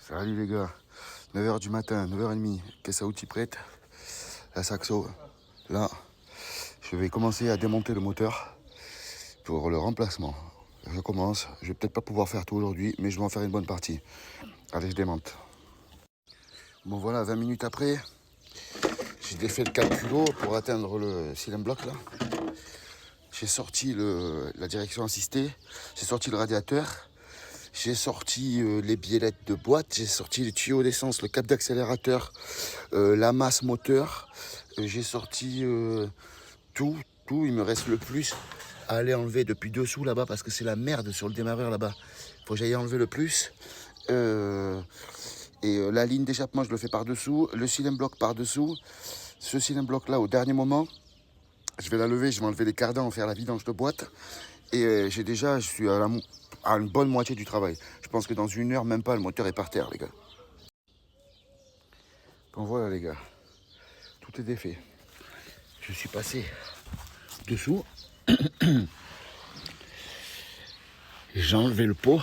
Salut les gars, 9h du matin, 9h30, caisse à outils prête, la Saxo. Là, je vais commencer à démonter le moteur pour le remplacement. Je commence, je vais peut-être pas pouvoir faire tout aujourd'hui, mais je vais en faire une bonne partie. Allez, je démonte. Bon voilà, 20 minutes après, j'ai défait le calculo pour atteindre le cylindre bloc là. J'ai sorti la direction assistée, j'ai sorti le radiateur. J'ai sorti les biellettes de boîte, j'ai sorti les tuyaux d'essence, le câble d'accélérateur, la masse moteur. J'ai sorti tout. Il me reste le plus à aller enlever depuis dessous là-bas parce que c'est la merde sur le démarreur là-bas. Faut que j'aille enlever le plus. La ligne d'échappement, je le fais par-dessous. Le cylindre bloc par-dessous. Ce cylindre bloc là, au dernier moment, je vais la lever, je vais enlever les cardans, faire la vidange de boîte. Et je suis à une bonne moitié du travail. Je pense que dans 1 heure, même pas, le moteur est par terre, les gars. Bon, voilà, les gars. Tout est défait. Je suis passé dessous. J'ai enlevé le pot.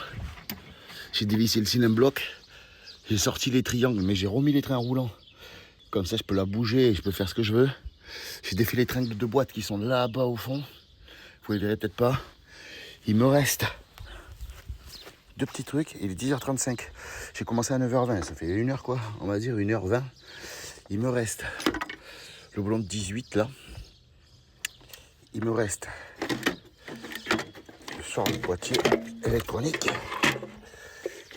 J'ai dévissé le cylindre bloc. J'ai sorti les triangles, mais j'ai remis les trains roulants. Comme ça, je peux la bouger et je peux faire ce que je veux. J'ai défait les tringles de boîte qui sont là-bas au fond. Vous les verrez peut-être pas. Il me reste 2 petits trucs. Il est 10h35. J'ai commencé à 9h20. Ça fait 1 heure, quoi. On va dire 1h20. Il me reste le boulon de 18 là. Il me reste le sort du boîtier électronique.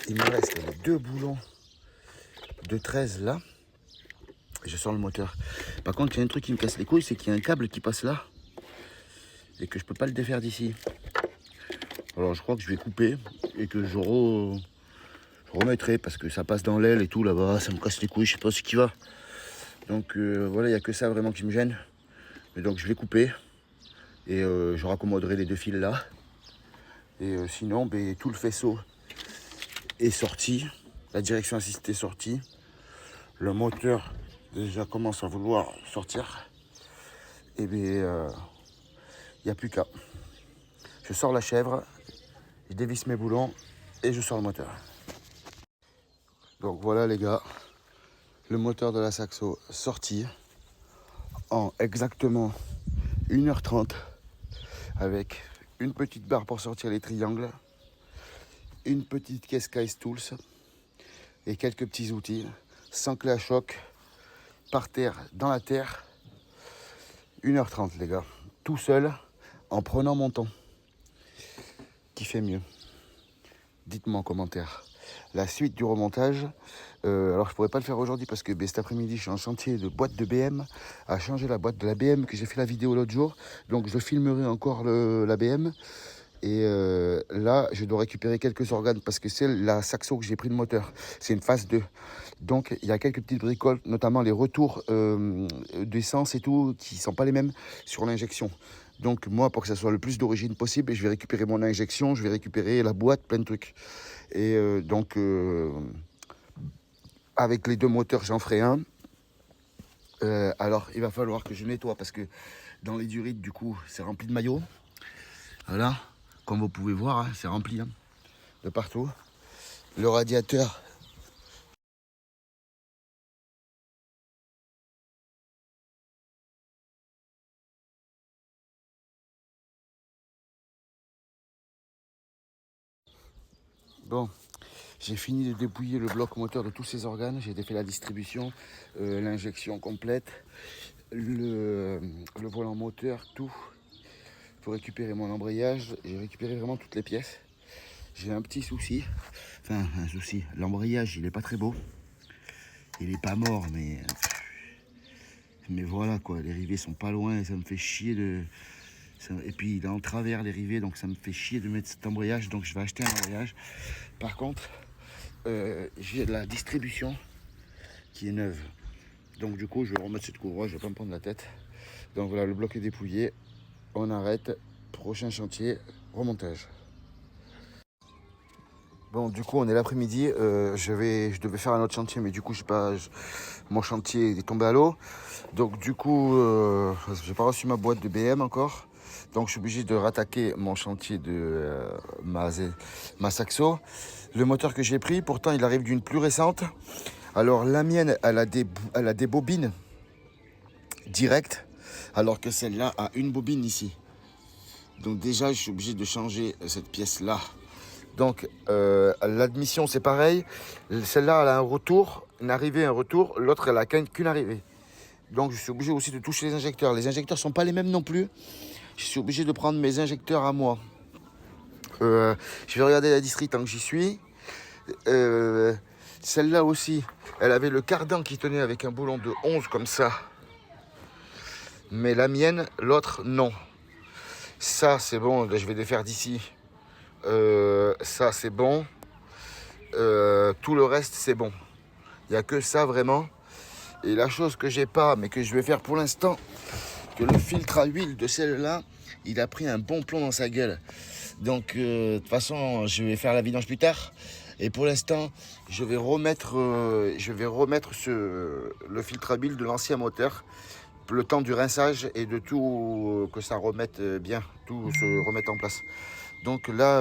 Il me reste les 2 boulons de 13 là. Et je sors le moteur. Par contre, il y a un truc qui me casse les couilles, c'est qu'il y a un câble qui passe là. Et que je peux pas le défaire d'ici. Alors je crois que je vais couper et que je remettrai parce que ça passe dans l'aile et tout là-bas. Ça me casse les couilles, je sais pas ce qui va. Donc voilà, il n'y a que ça vraiment qui me gêne. Et donc je vais couper. Et je raccommoderai les 2 fils là. Et sinon, tout le faisceau est sorti. La direction assistée est sortie. Le moteur déjà commence à vouloir sortir. Et il n'y a plus qu'à. Je sors la chèvre, je dévisse mes boulons et je sors le moteur. Donc voilà les gars, le moteur de la Saxo sorti en exactement 1h30 avec une petite barre pour sortir les triangles, une petite caisse Case Tools et quelques petits outils, sans clé à choc, par terre, dans la terre. 1h30 les gars, tout seul, en prenant mon temps. Qui fait mieux? Dites-moi en commentaire. La suite du remontage, alors je pourrais pas le faire aujourd'hui parce que cet après-midi je suis en chantier de boîte de BM, à changer la boîte de la BM que j'ai fait la vidéo l'autre jour. Donc je filmerai encore la BM. Et là, je dois récupérer quelques organes parce que c'est la Saxo que j'ai pris le moteur. C'est une phase 2. Donc, il y a quelques petites bricoles, notamment les retours d'essence et tout, qui ne sont pas les mêmes sur l'injection. Donc, moi, pour que ça soit le plus d'origine possible, je vais récupérer mon injection, je vais récupérer la boîte, plein de trucs. Et avec les 2 moteurs, j'en ferai un. Alors, il va falloir que je nettoie parce que dans les durites, du coup, c'est rempli de maillots. Voilà. Comme vous pouvez voir, hein, c'est rempli hein, de partout. Le radiateur. Bon, j'ai fini de dépouiller le bloc moteur de tous ces organes. J'ai défait la distribution, l'injection complète, le volant moteur, tout. Pour récupérer mon embrayage, j'ai récupéré vraiment toutes les pièces. J'ai un petit souci. Enfin, un souci. L'embrayage, il est pas très beau. Il est pas mort, mais voilà quoi. Les rivets sont pas loin et ça me fait chier de. Et puis il est en travers les rivets, donc ça me fait chier de mettre cet embrayage. Donc je vais acheter un embrayage. Par contre, j'ai la distribution qui est neuve. Donc du coup, je vais remettre cette couvre, je vais pas me prendre la tête. Donc voilà, le bloc est dépouillé. On arrête. Prochain chantier, remontage. Bon, du coup, on est l'après-midi. Je devais faire un autre chantier, mais du coup, mon chantier est tombé à l'eau. Donc, du coup, j'ai pas reçu ma boîte de BM encore. Donc, je suis obligé de rattaquer mon chantier de ma Saxo. le moteur que j'ai pris. Pourtant, il arrive d'une plus récente. Alors, la mienne, elle a des bobines directes, alors que celle-là a une bobine ici. Donc déjà, je suis obligé de changer cette pièce-là. Donc, l'admission, c'est pareil. Celle-là, elle a un retour, une arrivée, un retour. L'autre, elle a qu'une arrivée. Donc, je suis obligé aussi de toucher les injecteurs. Les injecteurs ne sont pas les mêmes non plus. Je suis obligé de prendre mes injecteurs à moi. Je vais regarder la distrie tant que j'y suis. Celle-là aussi, elle avait le cardan qui tenait avec un boulon de 11 comme ça. Mais la mienne, l'autre, non. Ça, c'est bon. Je vais défaire d'ici. Ça, c'est bon. Tout le reste, c'est bon. Il n'y a que ça vraiment. Et la chose que j'ai pas, mais que je vais faire pour l'instant, que le filtre à huile de celle-là, il a pris un bon plomb dans sa gueule. Donc, de toute façon, je vais faire la vidange plus tard. Et pour l'instant, je vais remettre le filtre à huile de l'ancien moteur. Le temps du rinçage et de tout, que ça remette bien, tout se remette en place. Donc là,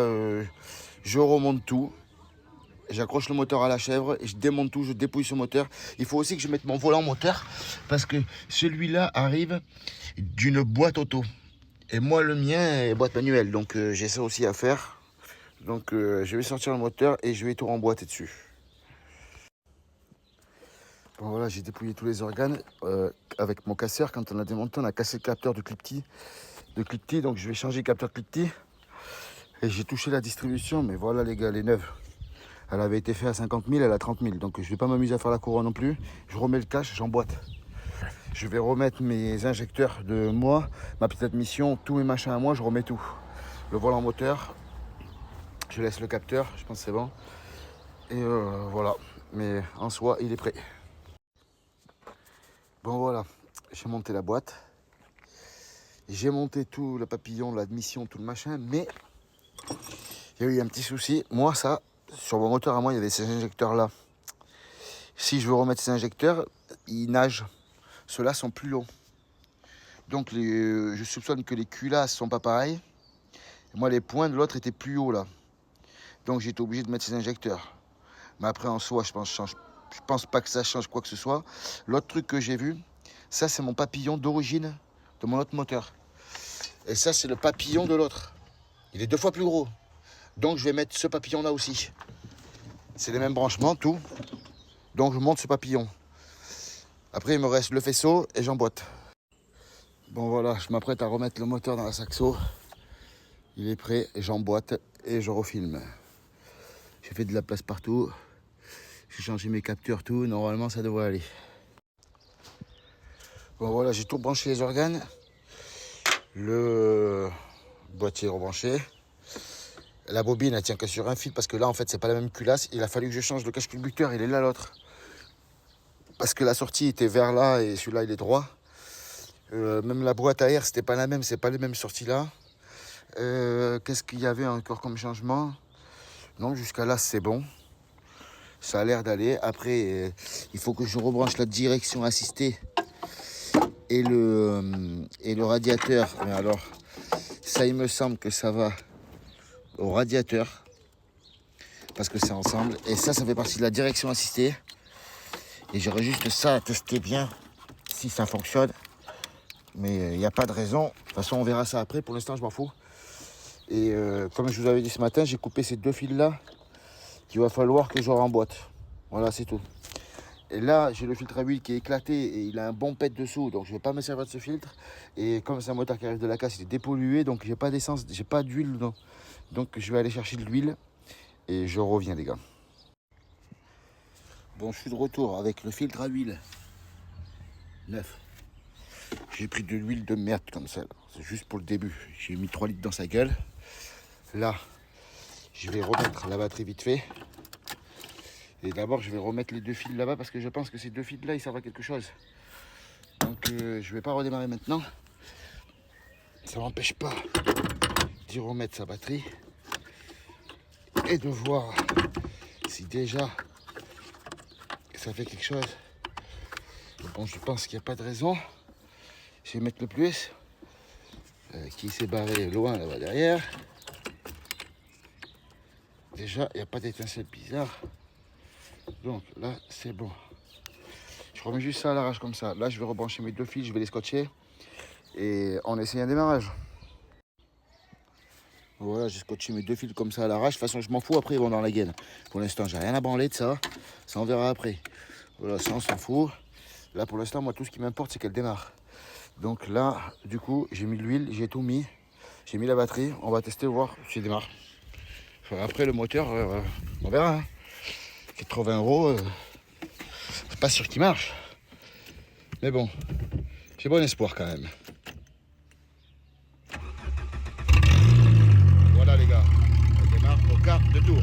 je remonte tout. J'accroche le moteur à la chèvre et je démonte tout, je dépouille ce moteur. Il faut aussi que je mette mon volant moteur parce que celui-là arrive d'une boîte auto. Et moi, le mien est boîte manuelle, donc j'ai ça aussi à faire. Donc je vais sortir le moteur et je vais tout remboîter dessus. Bon voilà, j'ai dépouillé tous les organes avec mon casseur. Quand on a démonté, on a cassé le capteur de Clipty. Donc je vais changer le capteur Clipty. Et j'ai touché la distribution, mais voilà les gars, elle est neuve. Elle avait été faite à 50 000, elle a 30 000. Donc je ne vais pas m'amuser à faire la couronne non plus. Je remets le cache, j'emboîte. Je vais remettre mes injecteurs de moi, ma petite admission, tous mes machins à moi, je remets tout. Le volant moteur, je laisse le capteur, je pense que c'est bon. Et voilà, mais en soi, il est prêt. Bon voilà, j'ai monté la boîte. J'ai monté tout le papillon, l'admission, tout le machin, mais il y a eu un petit souci. Moi, ça, sur mon moteur à moi, il y avait ces injecteurs-là. Si je veux remettre ces injecteurs, ils nagent. Ceux-là sont plus longs. Donc, je soupçonne que les culasses ne sont pas pareils. Moi, les points de l'autre étaient plus hauts, là. Donc, j'ai été obligé de mettre ces injecteurs. Mais après, en soi, je pense pas que ça change quoi que ce soit. L'autre truc que j'ai vu, ça, c'est mon papillon d'origine de mon autre moteur. Et ça, c'est le papillon de l'autre. Il est 2 fois plus gros. Donc, je vais mettre ce papillon-là aussi. C'est les mêmes branchements, tout. Donc, je monte ce papillon. Après, il me reste le faisceau et j'emboîte. Bon, voilà, je m'apprête à remettre le moteur dans la saxo. Il est prêt, j'emboîte et je refilme. J'ai fait de la place partout. J'ai changé mes capteurs, tout. Normalement, ça devrait aller. Bon, voilà, j'ai tout branché les organes. Le boîtier rebranché. La bobine, elle tient que sur un fil parce que là, en fait, c'est pas la même culasse. Il a fallu que je change le cache-culbuteur. Il est là, l'autre. Parce que la sortie était vers là et celui-là, il est droit. Même la boîte à air, c'était pas la même. C'est pas les mêmes sorties là. Qu'est-ce qu'il y avait encore comme changement? Non, jusqu'à là, c'est bon. Ça a l'air d'aller. Après, il faut que je rebranche la direction assistée et le radiateur. Mais alors, ça, il me semble que ça va au radiateur. Parce que c'est ensemble. Et ça fait partie de la direction assistée. Et j'aurais juste ça à tester bien si ça fonctionne. Mais il n'y a pas de raison. De toute façon, on verra ça après. Pour l'instant, je m'en fous. Et comme je vous avais dit ce matin, j'ai coupé ces 2 fils-là qu'il va falloir que je remboîte. Voilà, c'est tout. Et là, j'ai le filtre à huile qui est éclaté et il a un bon pet dessous. Donc, je ne vais pas me servir de ce filtre. Et comme c'est un moteur qui arrive de la casse, il est dépollué. Donc, j'ai pas d'essence, j'ai pas d'huile dedans. Donc, je vais aller chercher de l'huile. Et je reviens, les gars. Bon, je suis de retour avec le filtre à huile neuf. J'ai pris de l'huile de merde comme ça. C'est juste pour le début. J'ai mis 3 litres dans sa gueule. Là, je vais remettre la batterie vite fait. Et d'abord, je vais remettre les 2 fils là-bas parce que je pense que ces 2 fils-là, ils servent à quelque chose. Donc, je ne vais pas redémarrer maintenant. Ça ne m'empêche pas d'y remettre sa batterie et de voir si déjà ça fait quelque chose. Bon, je pense qu'il n'y a pas de raison. Je vais mettre le plus qui s'est barré loin là-bas derrière. Déjà, il n'y a pas d'étincelle bizarre. Donc là, c'est bon. Je remets juste ça à l'arrache comme ça. Là, je vais rebrancher mes 2 fils, je vais les scotcher. Et on essaye un démarrage. Voilà, j'ai scotché mes 2 fils comme ça à l'arrache. De toute façon, je m'en fous, après ils vont dans la gaine. Pour l'instant, j'ai rien à branler de ça. Ça, on verra après. Voilà, ça, on s'en fout. Là, pour l'instant, moi, tout ce qui m'importe, c'est qu'elle démarre. Donc là, du coup, j'ai mis l'huile, j'ai tout mis. J'ai mis la batterie. On va tester, voir si elle démarre. Enfin, après, le moteur, on verra. Hein. 80 €, c'est pas sûr qu'il marche. Mais bon, j'ai bon espoir quand même. Voilà les gars, elle démarre au quart de tour.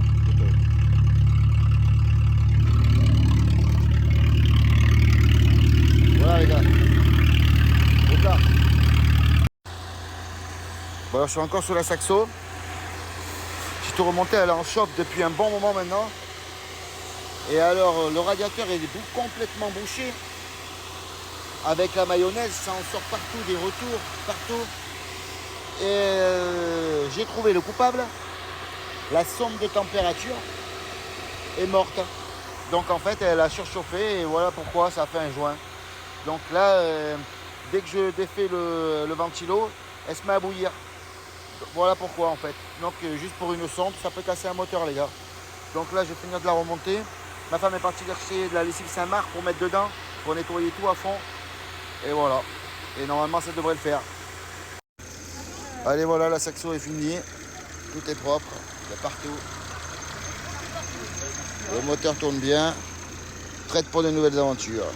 Voilà les gars, au quart. Bon alors je suis encore sur la Saxo. J'ai tout remonté, elle est en chauffe depuis un bon moment maintenant. Et alors le radiateur est complètement bouché. Avec la mayonnaise, ça en sort partout, des retours, partout. Et j'ai trouvé le coupable. La sonde de température est morte. Donc en fait, elle a surchauffé et voilà pourquoi ça fait un joint. Donc là, dès que je défais le ventilo, elle se met à bouillir. Voilà pourquoi en fait. Donc juste pour une sonde, ça peut casser un moteur les gars. Donc là, je vais finir de la remonter. Ma femme est partie chercher de la lessive Saint-Marc pour mettre dedans, pour nettoyer tout à fond. Et voilà. Et normalement, ça devrait le faire. Allez, voilà, la Saxo est finie. Tout est propre. Il y a partout. Le moteur tourne bien. Prête pour de nouvelles aventures.